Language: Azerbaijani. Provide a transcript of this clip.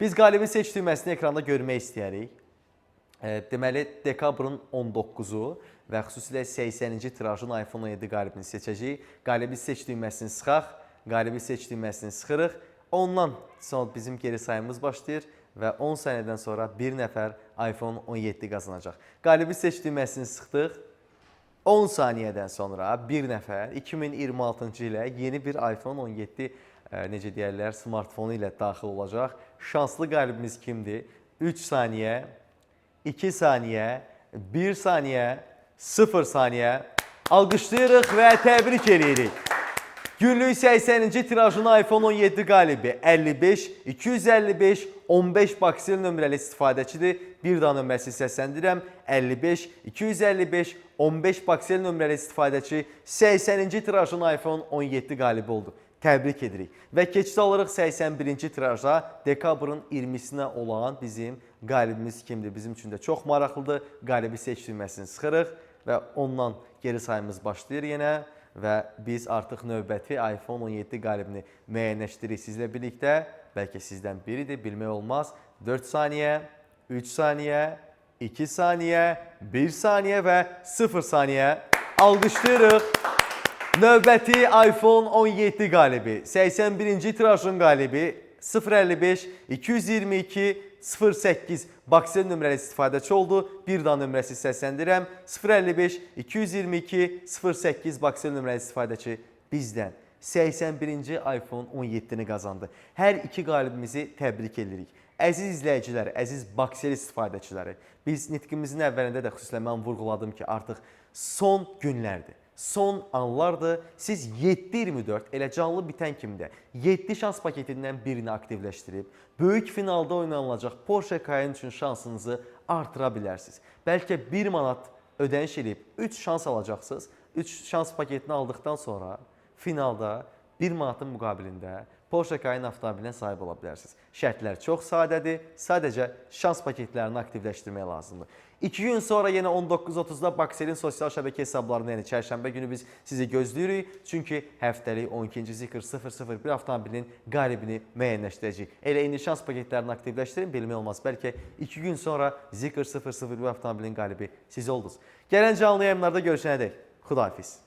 Biz qalibi seç düyməsini ekranda görmək istəyərik. Deməli, dekabrın 19-u və xüsusilə 80-ci tirajın iPhone 17 qalibini seçəcəyik. Qalibi seç düyməsini sıxaq, qalibi seç düyməsini sıxırıq. Ondan sonra bizim geri sayımız başlayır və 10 saniyədən sonra bir nəfər iPhone 17 qazanacaq. Qalibi seç düyməsini sıxdıq. 10 saniyədən sonra bir nəfər 2026-cı ilə yeni bir iPhone 17 necə deyərlər, smartfonu ilə daxil olacaq. Şanslı qalibimiz kimdir? 3 saniyə, 2 saniyə, 1 saniyə, 0 saniyə. Alqışlayırıq və təbrik edirik. Günlük 80-ci tirajın iPhone 17 qalibi 55 255 15 baksel nömrəli istifadəçidir. Bir daha nömrəsi səsləndirəm. 55 255 15 baksel nömrəli istifadəçi 80-ci tirajın iPhone 17 qalibi oldu. Təbrik edirik. Və keçid alırıq 81-ci tiraja, dekabrın 20-sinə olan bizim qalibimiz kimdir? Bizim üçün də çox maraqlıdır. Qalibi seç düyməsini sıxırıq və ondan geri sayımız başlayır yenə. Və biz artıq növbəti iPhone 17 qalibini müəyyənləşdiririk sizlə birlikdə. Bəlkə sizdən biridir, bilmək olmaz. 4 saniyə, 3 saniyə, 2 saniyə, 1 saniyə və 0 saniyə. Alqışlayırıq. Növbəti iPhone 17 qalibi, 81-ci tirajın qalibi 055 222 08 baksel nömrəli istifadəçi oldu. Bir daha nömrəsi səsləndirəm. 055 222 08 baksel nömrəli istifadəçi bizdən 81-ci iPhone 17-ni qazandı. Hər iki qalibimizi təbrik edirik. Əziz izləyicilər, əziz baksel istifadəçiləri, biz nitqimizin əvvəlində də xüsusilə mən vurğuladım ki, artıq son günlərdir. Son anlardır. Siz 7-24 elə canlı bitən kimi də 7 şans paketindən birini aktivləşdirib, böyük finalda oynanılacaq Porsche Cayenne üçün şansınızı artıra bilərsiniz. Bəlkə 1 manat ödəniş edib 3 şans alacaqsınız. 3 şans paketini aldıqdan sonra finalda 1 manatın müqabilində Porsche Cayenne avtomobilinə sahib ola bilərsiniz. Şərtlər çox sadədir. Sadəcə şans paketlərini aktivləşdirmək lazımdır. 2 gün sonra yenə 19:30-da Bakselin sosial şəbəkə hesablarında, yəni çərşənbə günü biz sizi gözləyirik. Çünki həftəlik 12-ci Zikr 001 avtomobilinin qalibini müəyyənləşdirəcəyik. Elə indi şans paketlərini aktivləşdirin, bilmək olmaz. Bəlkə 2 gün sonra Zikr 001 avtomobilinin qalibi siz oldunuz. Gələn canlı yayımlarda görüşənədək. Xudahafiz.